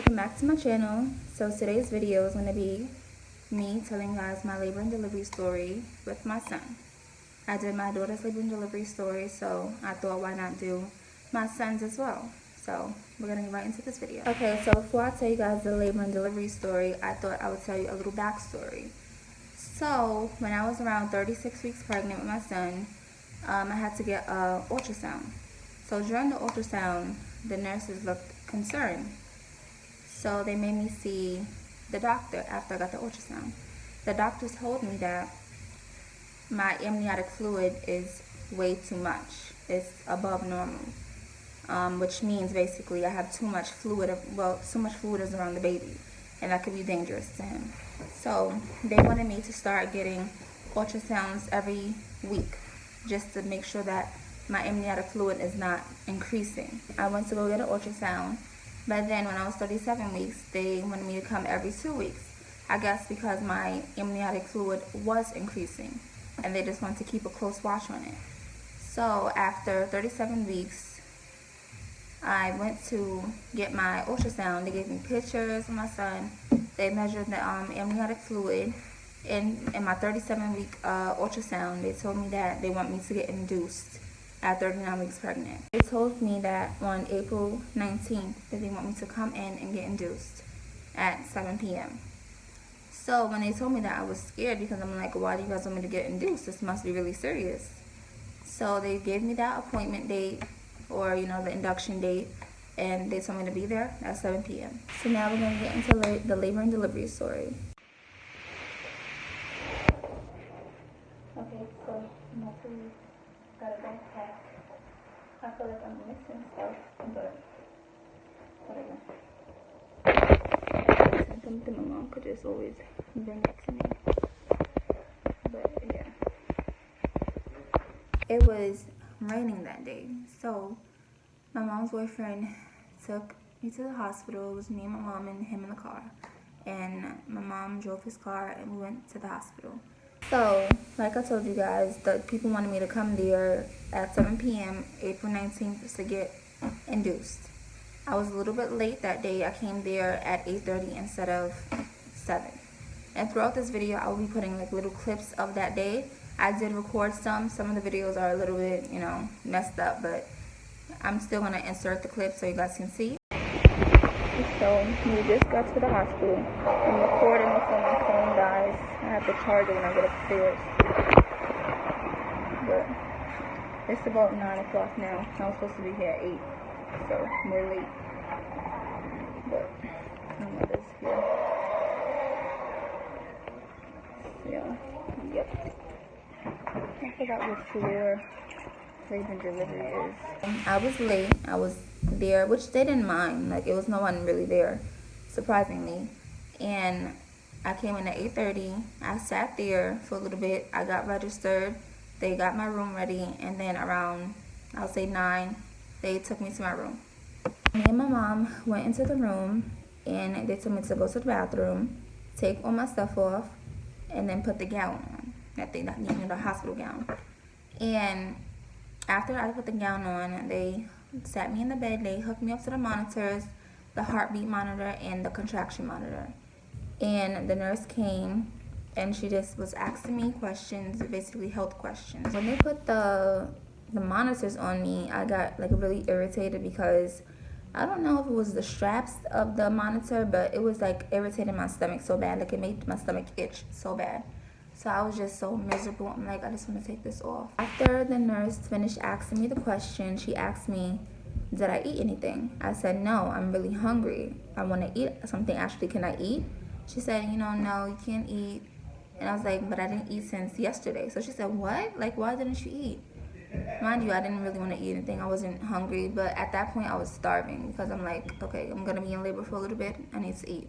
welcome back to my channel. So today's video is going to be me telling you guys my labor and delivery story with my son. I did my daughter's labor and delivery story, so I thought why not do my son's as well. So we're going to get right into this video. Okay, so before I tell you guys the labor and delivery story, I thought I would tell you a little backstory. So when I was around 36 weeks pregnant with my son, I had to get an ultrasound. So during the ultrasound, the nurses looked concerned. So they made me see the doctor after I got the ultrasound. The doctor told me that my amniotic fluid is way too much. It's above normal, which means basically I have too much fluid. Too much fluid is around the baby, and that could be dangerous to him. So they wanted me to start getting ultrasounds every week, just to make sure that my amniotic fluid is not increasing. I went to go get an ultrasound, but then when I was 37 weeks, they wanted me to come every 2 weeks. I guess because my amniotic fluid was increasing, and they just wanted to keep a close watch on it. So after 37 weeks, I went to get my ultrasound. They gave me pictures of my son. They measured the amniotic fluid. In my 37-week ultrasound, they told me that they want me to get induced at 39 weeks pregnant. They told me that on April 19th that they want me to come in and get induced at 7 p.m. So when they told me that, I was scared because I'm like, why do you guys want me to get induced? This must be really serious. So they gave me that appointment date, or the induction date, and they told me to be there at 7 p.m. So now we're going to get into the labor and delivery story. Okay, so my food got a backpack. I feel like I'm missing stuff, but whatever. Something my mom could just always bring it to me. But yeah. It was raining that day, so my mom's boyfriend took me to the hospital. It was me and my mom and him in the car. And my mom drove his car and we went to the hospital. So, like I told you guys, the people wanted me to come there at 7 p.m. April 19th to get induced. I was a little bit late that day. I came there at 8:30 instead of 7. And throughout this video, I will be putting like little clips of that day. I did record some. Some of the videos are a little bit, messed up, but I'm still going to insert the clips so you guys can see. So, we just got to the hospital. I'm recording before my phone dies. I have to charge it when I get upstairs. But it's about 9 o'clock now. I was supposed to be here at 8, so we're late. But my mother's here. So, yep. I forgot what floor labor and delivery is. I was late. I was there, which they didn't mind. Like, it was no one really there, surprisingly. And I came in at 8:30. I sat there for a little bit. I got registered. They got my room ready, and then around, I'll say 9, they took me to my room. Me and my mom went into the room, and they told me to go to the bathroom, take all my stuff off, and then put the gown on. That thing, the hospital gown. And after I put the gown on, they sat me in the bed. They hooked me up to the monitors, the heartbeat monitor and the contraction monitor. And the nurse came and she just was asking me questions, basically health questions. When they put the monitors on me, I got like really irritated because I don't know if it was the straps of the monitor, but it was like irritating my stomach so bad. Like, it made my stomach itch so bad. So I was just so miserable. I'm like, I just want to take this off. After the nurse finished asking me the question, she asked me, did I eat anything? I said, no, I'm really hungry. I want to eat something. Actually, can I eat? She said, no, you can't eat. And I was like, but I didn't eat since yesterday. So she said, what? Like, why didn't you eat? Mind you, I didn't really want to eat anything. I wasn't hungry. But at that point, I was starving because I'm like, okay, I'm going to be in labor for a little bit. I need to eat.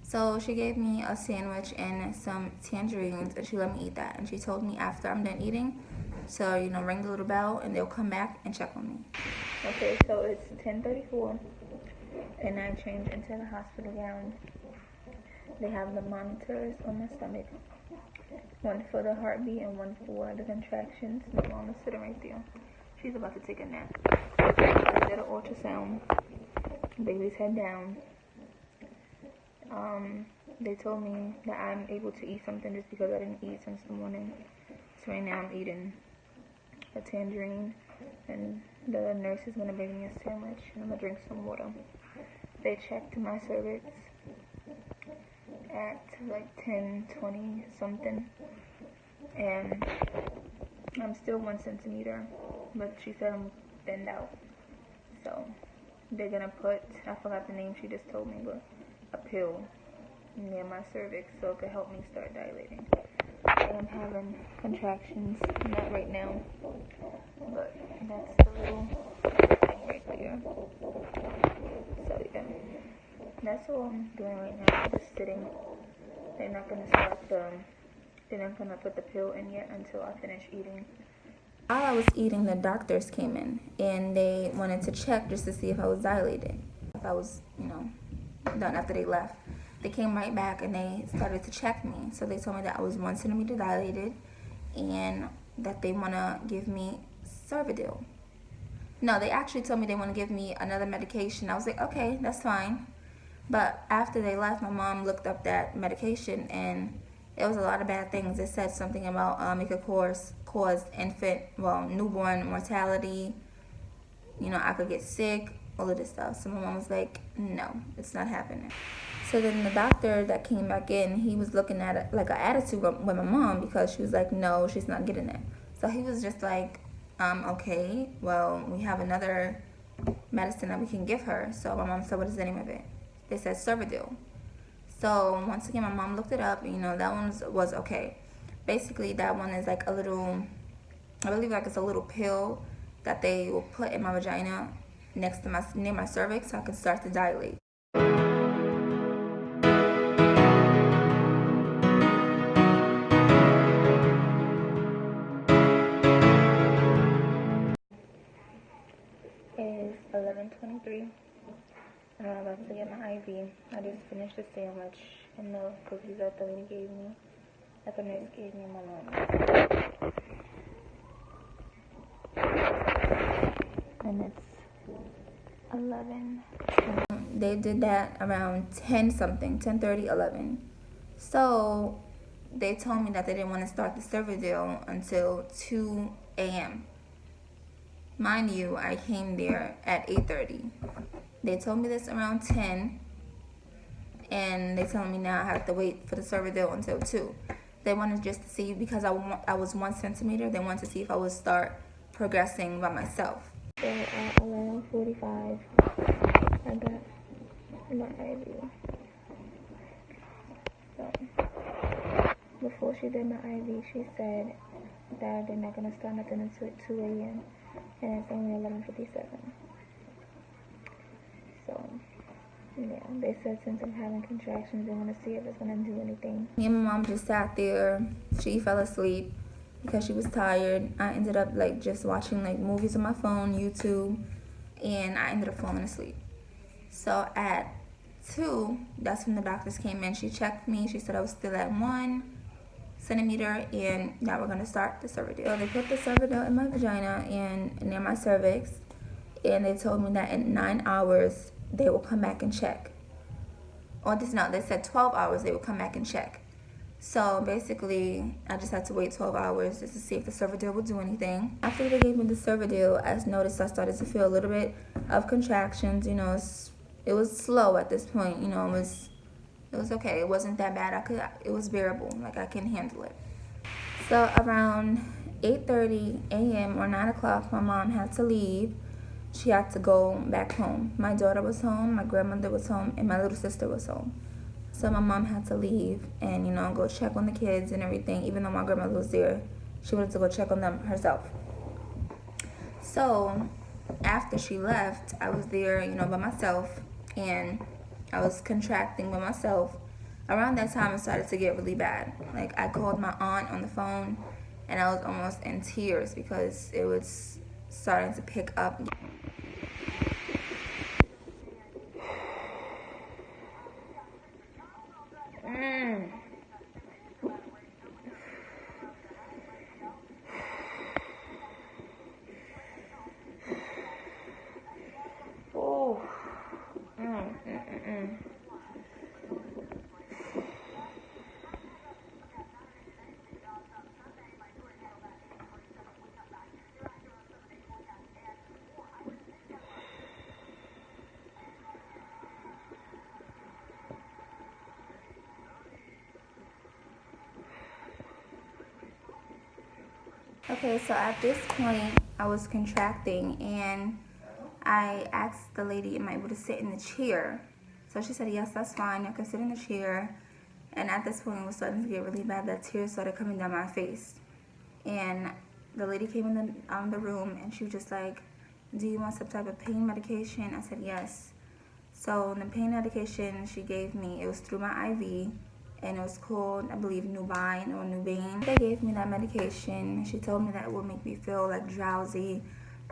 So she gave me a sandwich and some tangerines, and she let me eat that. And she told me after I'm done eating, so, ring the little bell, and they'll come back and check on me. Okay, so it's 10:34, and I changed into the hospital gown. They have the monitors on my stomach, one for the heartbeat and one for the contractions. My mom is sitting right there. She's about to take a nap. I did an ultrasound. Baby's head down. They told me that I'm able to eat something just because I didn't eat since the morning. So right now I'm eating a tangerine, and the nurse is gonna bring me a sandwich, and I'm gonna drink some water. They checked my cervix at like 10-20 something, and I'm still 1 centimeter, but she said I'm thinned out. So they're gonna put, I forgot the name she just told me, but a pill near my cervix so it could help me start dilating. I am having contractions, not right now, but that's the little thing right there. So yeah, that's all I'm doing right now, just sitting. They're not gonna put the pill in yet until I finish eating. While I was eating, the doctors came in and they wanted to check just to see if I was dilated, if I was, done after they left. They came right back and they started to check me. So they told me that I was 1 centimeter dilated and that they want to give me Cervidil. No, they actually told me they want to give me another medication. I was like, okay, that's fine. But after they left, my mom looked up that medication and it was a lot of bad things. It said something about it could cause newborn mortality. I could get sick, all of this stuff. So my mom was like, no, it's not happening. So then the doctor that came back in, he was looking at it like an attitude with my mom because she was like, no, she's not getting it. So he was just like, okay, well, we have another medicine that we can give her. So my mom said, what is the name of it? They said Cervidil. So once again, my mom looked it up. That one was okay. Basically, that one is like a little, I believe like it's a little pill that they will put in my vagina near my cervix so I can start to dilate. It is 11:23. I'm about to get my IV. I just finished the sandwich and the cookies that the lady gave me, that the nurse gave me, my mom. And it's 11. They did that around 10 something, 10:30, 11. So they told me that they didn't want to start the Cervidil until 2 a.m. Mind you, I came there at 8:30. They told me this around 10, and they told me now I have to wait for the Cervidil until 2. They wanted just to see, because I was 1 centimeter, they wanted to see if I would start progressing by myself. So at 11:45, I got my IV. So before she did my IV, she said that they're not going to start nothing until 2 a.m. and it's only 11:57. So yeah, they said since I'm having contractions, they want to see if it's going to do anything. Me and my mom just sat there. She fell asleep because she was tired. I ended up just watching movies on my phone, YouTube, and I ended up falling asleep. So at 2, that's when the doctors came in. She checked me. She said I was still at 1 centimeter, and now we're going to start the Cervidil. So they put the Cervidil in my vagina and near my cervix, and they told me that in 9 hours they will come back and check. They said 12 hours they will come back and check. So basically, I just had to wait 12 hours just to see if the Cervidil would do anything. After they gave me the Cervidil, I noticed I started to feel a little bit of contractions. It was slow at this point. It was okay. It wasn't that bad. It was bearable. I can handle it. So around 8:30 a.m. or 9 o'clock, my mom had to leave. She had to go back home. My daughter was home, my grandmother was home, and my little sister was home. So my mom had to leave and, go check on the kids and everything. Even though my grandmother was there, she wanted to go check on them herself. So after she left, I was there, by myself, and I was contracting by myself. Around that time, it started to get really bad. I called my aunt on the phone, and I was almost in tears because it was starting to pick up. Oh. Okay, so at this point, I was contracting, and I asked the lady, am I able to sit in the chair? So she said, yes, that's fine. I can sit in the chair. And at this point, it was starting to get really bad. That tears started coming down my face. And the lady came in the room, and she was just like, do you want some type of pain medication? I said, yes. So the pain medication she gave me, it was through my IV, and it was called, I believe, Nubine or Nubane. They gave me that medication. She told me that it would make me feel like drowsy,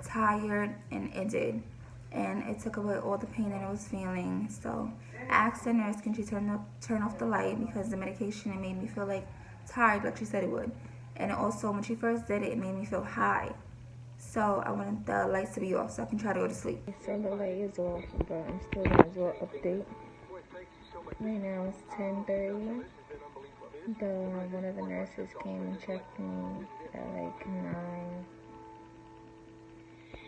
tired, and it did. And it took away all the pain that I was feeling. So I asked the nurse, can she turn off the light, because the medication, it made me feel like tired, like she said it would. And also, when she first did it, it made me feel high. So I wanted the lights to be off so I can try to go to sleep. So the light is off, but I'm still gonna do an update. Right now it's 10:30. One of the nurses came and checked me at like 9.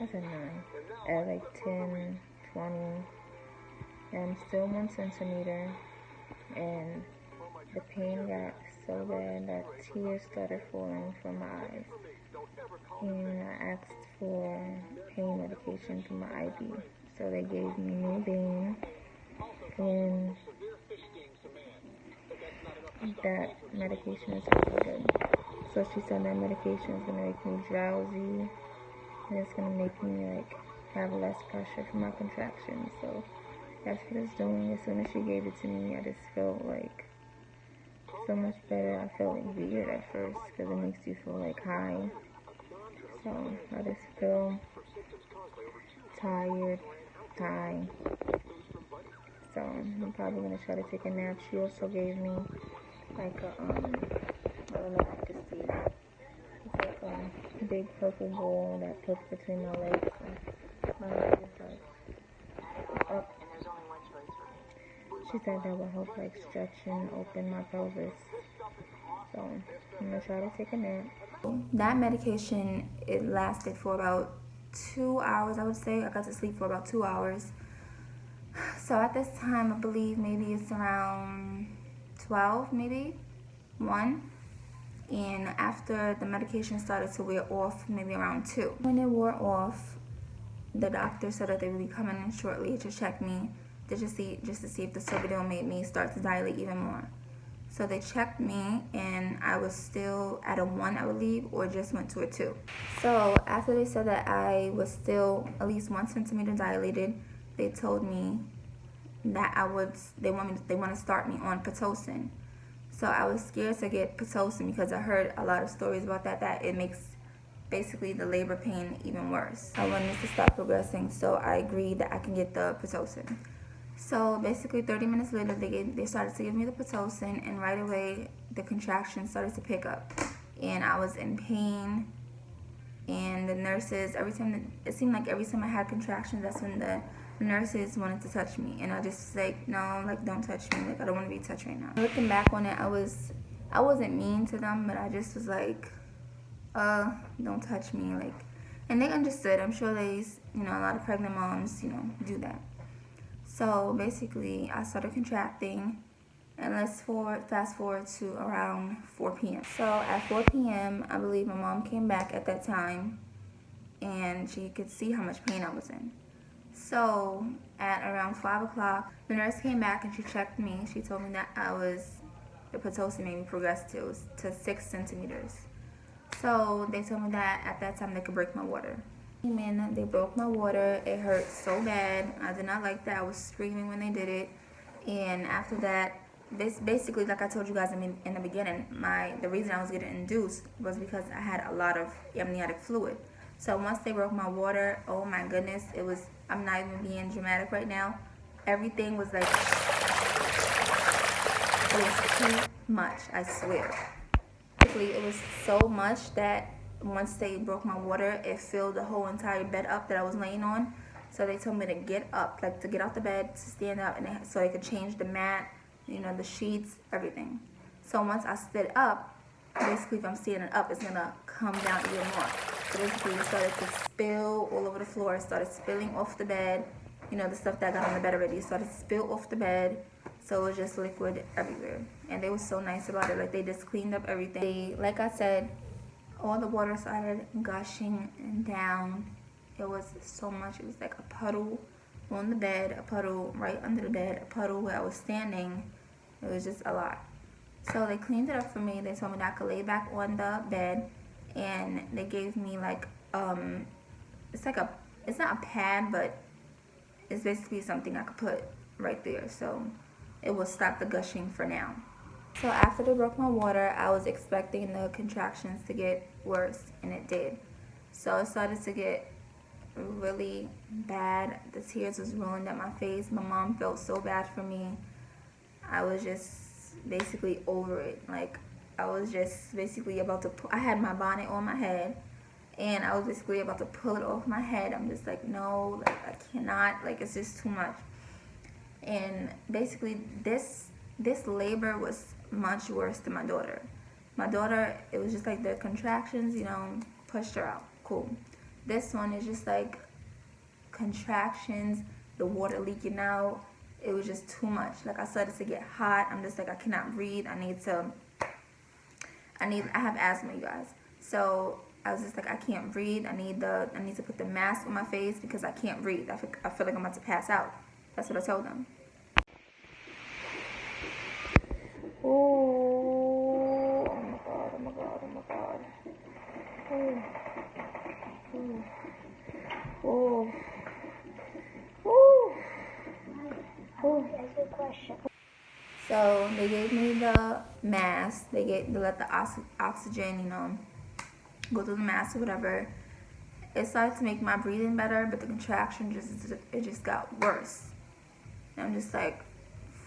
I said 9. At like 10:20. And I'm still 1 centimeter. And the pain got so bad that tears started falling from my eyes. And I asked for pain medication for my IV. So they gave me Nubane, and that medication is also good. So she said that medication is gonna make me drowsy, and it's gonna make me like have less pressure for my contractions. So that's what it's doing. As soon as she gave it to me, I just felt like so much better. I felt like weird at first because it makes you feel like high. So I just feel tired, high. So I'm probably gonna try to take a nap. She also gave me like a I don't know if you can see. It's like a big purple ball that puts between my legs. So my leg is like up. She said that will help like stretch and open my pelvis. So I'm gonna try to take a nap. That medication, it lasted for about 2 hours, I would say. I got to sleep for about 2 hours. So at this time, I believe maybe it's around 12, maybe 1. And after the medication started to wear off, maybe around 2. When it wore off, the doctor said that they would be coming in shortly to check me, to just to see if the Sovidil made me start to dilate even more. So they checked me, and I was still at a 1, I believe, or just went to a 2. So after they said that I was still at least 1 centimeter dilated, they told me that they want to start me on Pitocin. So I was scared to get Pitocin because I heard a lot of stories about that it makes basically the labor pain even worse. I wanted to stop progressing, so I agreed that I can get the Pitocin. So basically 30 minutes later, they started to give me the Pitocin, and right away the contractions started to pick up, and I was in pain. And the nurses, it seemed like every time I had contractions, that's when the nurses wanted to touch me, and I just like, no, like, don't touch me, like, I don't want to be touched right now. Looking back on it, I wasn't mean to them, but I just was like, don't touch me, like, and they understood. I'm sure a lot of pregnant moms, do that. So basically, I started contracting, and fast forward to around 4 p.m. So at 4 p.m., I believe my mom came back at that time, and she could see how much pain I was in. So at around 5 o'clock, the nurse came back and she checked me. She told me that the Pitocin made me progress to 6 centimeters. So they told me that at that time they could break my water. And they broke my water. It hurt so bad. I did not like that. I was screaming when they did it. And after that, basically, like I told you guys in the beginning, the reason I was getting induced was because I had a lot of amniotic fluid. So once they broke my water, oh my goodness, I'm not even being dramatic right now. Everything was like, it was too much, I swear. Basically, it was so much that once they broke my water, it filled the whole entire bed up that I was laying on. So they told me to get up, like to get out the bed, to stand up, and so they could change the mat, the sheets, everything. So once I stood up, basically if I'm standing up, it's gonna come down even more. So basically it started to spill all over the floor. It started spilling off the bed. The stuff that I got on the bed already started to spill off the bed. So it was just liquid everywhere. And they were so nice about it. Like, they just cleaned up everything. Like I said, all the water started gushing down. It was so much. It was like a puddle on the bed, a puddle right under the bed, a puddle where I was standing. It was just a lot. So they cleaned it up for me. They told me that I could lay back on the bed, and they gave me like it's like it's not a pad, but it's basically something I could put right there, so it will stop the gushing for now. So after they broke my water, I was expecting the contractions to get worse, and it did. So it started to get really bad. The tears was rolling down my face. My mom felt so bad for me. I was just basically over it. Like, I was just basically about to I had my bonnet on my head, and I was basically about to pull it off my head. I'm just like, no, like, I cannot, like, it's just too much. And basically this labor was much worse than my daughter. My daughter, it was just like the contractions, you know, pushed her out, cool. This one is just like contractions, the water leaking out. It was just too much. Like, I started to get hot. I'm just like, I cannot breathe. I have asthma, you guys. So I was just like, I can't breathe. I need to put the mask on my face because I can't breathe. I feel like I'm about to pass out. That's what I told them. Oh my god, oh my god, oh my god. Oh. Oh. Oh. That's a question. So they gave me the mask. They let the oxygen, you know, go through the mask or whatever. It started to make my breathing better, but the contraction just got worse. And I'm just like,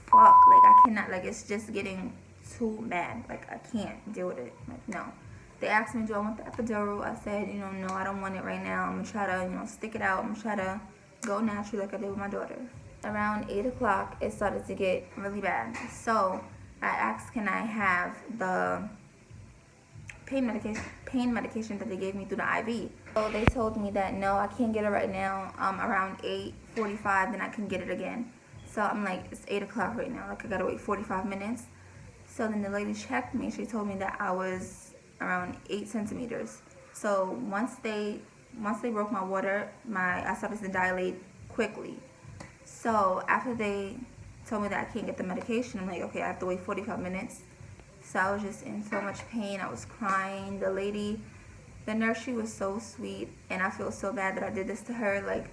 fuck, like, I cannot, like, it's just getting too bad. Like, I can't deal with it. Like, no. They asked me, do I want the epidural? I said, you know, no, I don't want it right now. I'm gonna try to, you know, stick it out. I'm gonna try to go naturally like I did with my daughter. Around 8 o'clock, it started to get really bad. So I asked, can I have the pain medication that they gave me through the IV? So they told me that no, I can't get it right now. Around 8:45, then I can get it again. So I'm like, it's 8 o'clock right now. Like, I gotta wait 45 minutes. So then the lady checked me. She told me that I was around 8 centimeters. So once they broke my water, I started to dilate quickly. So after they told me that I can't get the medication, I'm like, okay, I have to wait 45 minutes. So I was just in so much pain. I was crying. The nurse, she was so sweet, and I feel so bad that I did this to her. Like,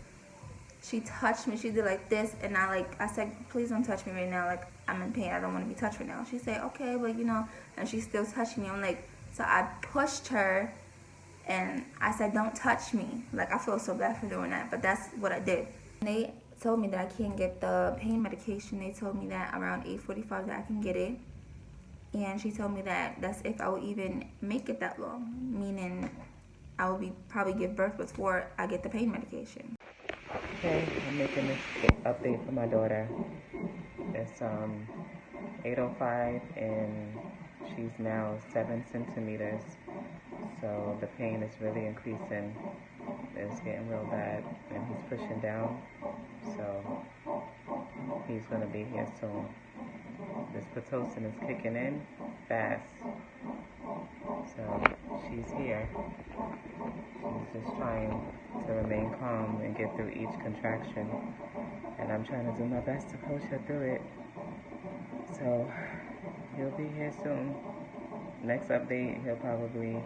she touched me. She did like this, and I said, please don't touch me right now. Like, I'm in pain. I don't want to be touched right now. She said, okay, but you know, and she's still touching me. I'm like, so I pushed her, and I said, don't touch me. Like, I feel so bad for doing that, but that's what I did. And they told me that I can't get the pain medication. They told me that around 8:45 that I can get it. And she told me that that's if I would even make it that long, meaning I will probably give birth before I get the pain medication. Okay, I'm making this update for my daughter. It's 8:05 and she's now 7 centimeters. So the pain is really increasing. It's getting real bad, and he's pushing down. So he's gonna be here soon. This Pitocin is kicking in fast. So she's here. She's just trying to remain calm and get through each contraction. And I'm trying to do my best to coach her through it. So he'll be here soon. Next update, he'll probably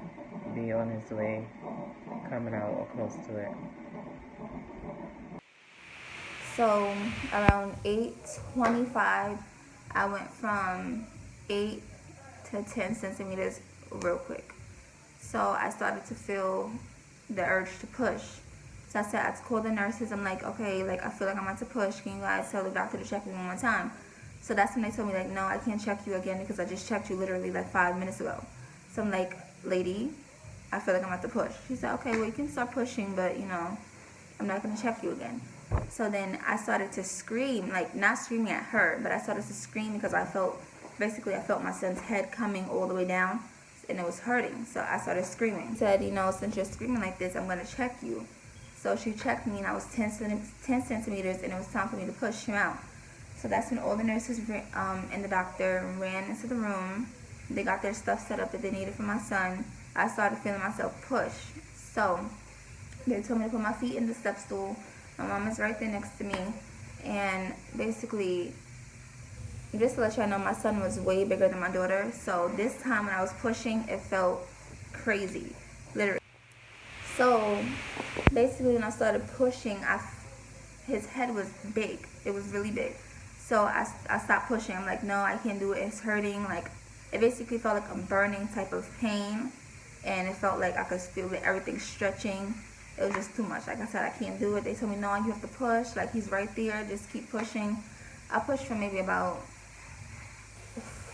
be on his way, coming out or close to it. So around 8:25, I went from 8 to 10 centimeters real quick. So I started to feel the urge to push. So I called the nurses. I'm like, okay, like, I feel like I'm about to push. Can you guys tell the doctor to check me one more time? So that's when they told me, like, no, I can't check you again because I just checked you literally like 5 minutes ago. So I'm like, lady, I feel like I'm about to push. She said, okay, well, you can start pushing, but, you know, I'm not going to check you again. So then I started to scream, like, not screaming at her, but I started to scream because I felt my son's head coming all the way down, and it was hurting. So I started screaming. Said, you know, since you're screaming like this, I'm going to check you. So she checked me, and I was 10 centimeters, and it was time for me to push him out. So that's when all the nurses and the doctor ran into the room. They got their stuff set up that they needed for my son. I started feeling myself push. So they told me to put my feet in the step stool. My mom is right there next to me. And basically, just to let y'all know, my son was way bigger than my daughter. So this time when I was pushing, it felt crazy, literally. So basically when I started pushing, his head was big. It was really big. So I stopped pushing. I'm like, no, I can't do it. It's hurting. Like, it basically felt like a burning type of pain. And it felt like I could feel that everything stretching. It was just too much. Like I said, I can't do it. They told me, no, you have to push. Like, he's right there. Just keep pushing. I pushed for maybe about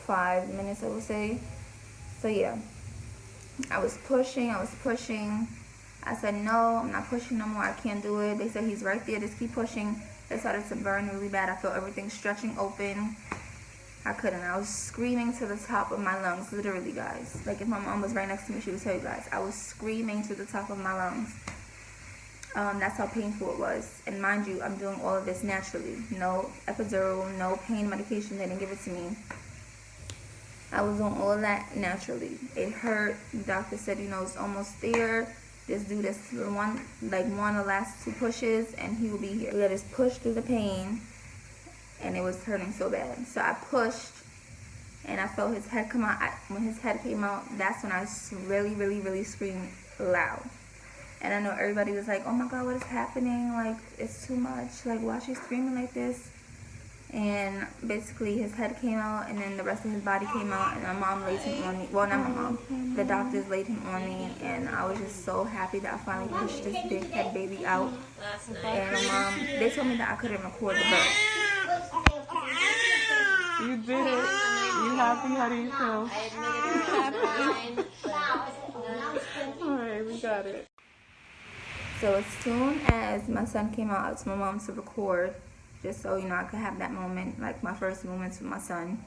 5 minutes, I would say. So yeah, I was pushing. I said, no, I'm not pushing no more. I can't do it. They said, he's right there. Just keep pushing. It started to burn really bad. I felt everything stretching open. I couldn't. I was screaming to the top of my lungs, literally, guys. Like, if my mom was right next to me, she would tell you guys. I was screaming to the top of my lungs. That's how painful it was. And mind you, I'm doing all of this naturally. No epidural, no pain medication. They didn't give it to me. I was doing all of that naturally. It hurt. The doctor said, you know, it's almost there. Just do this one of the last 2 pushes, and he will be here. We got to just push through the pain, and it was hurting so bad. So I pushed, and I felt his head come out. When his head came out, that's when I really, really, really screamed loud. And I know everybody was like, oh my God, what is happening? Like, it's too much. Like, why is she screaming like this? And basically his head came out, and then the rest of his body came out, and my mom laid him on me. Well, not my mom. The doctors laid him on me, and I was just so happy that I finally pushed this big head baby out. And my mom, they told me that I couldn't record the birth. You did it. You happy? How do you feel? Alright, we got it. So as soon as my son came out, I asked my mom to record, just so, you know, I could have that moment, like my first moments with my son.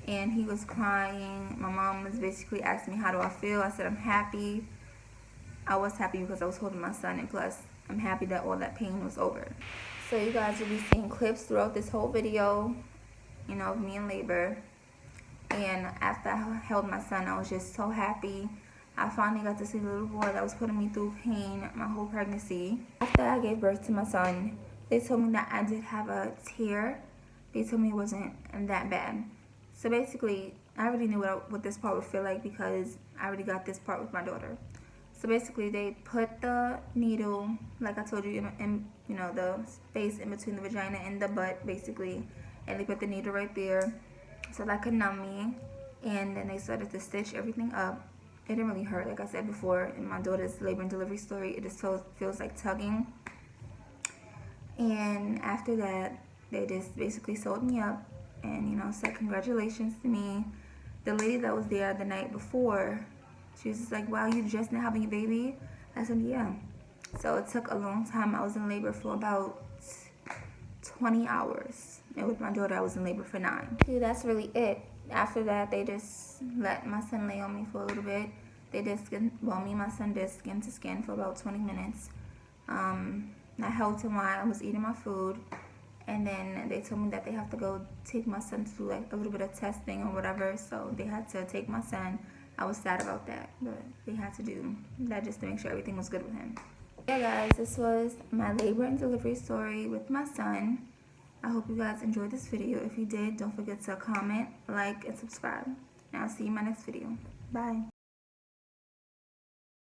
And he was crying. My mom was basically asking me, how do I feel? I said, I'm happy. I was happy because I was holding my son, and plus, I'm happy that all that pain was over. So you guys will be seeing clips throughout this whole video, you know, of me in labor. And after I held my son, I was just so happy. I finally got to see the little boy that was putting me through pain my whole pregnancy. After I gave birth to my son, they told me that I did have a tear. They told me it wasn't that bad. So basically, I already knew what this part would feel like because I already got this part with my daughter. So basically, they put the needle, like I told you, in you know, the space in between the vagina and the butt, basically. And they put the needle right there so that could numb me. And then they started to stitch everything up. It didn't really hurt, like I said before. In my daughter's labor and delivery story, it just feels like tugging. And after that, they just basically sewed me up and, you know, said congratulations to me. The lady that was there the night before, she was just like, wow, you just now having a baby? I said, yeah. So it took a long time. I was in labor for about 20 hours. And with my daughter, I was in labor for 9. See, that's really it. After that, they just let my son lay on me for a little bit. They did skin, well, me and my son did skin to skin for about 20 minutes. I held him while I was eating my food, and then they told me that they have to go take my son to do like a little bit of testing or whatever, so they had to take my son. I was sad about that, but they had to do that just to make sure everything was good with him. Yeah guys, this was my labor and delivery story with my son. I hope you guys enjoyed this video. If you did, don't forget to comment, like, and subscribe. And I'll see you in my next video. Bye.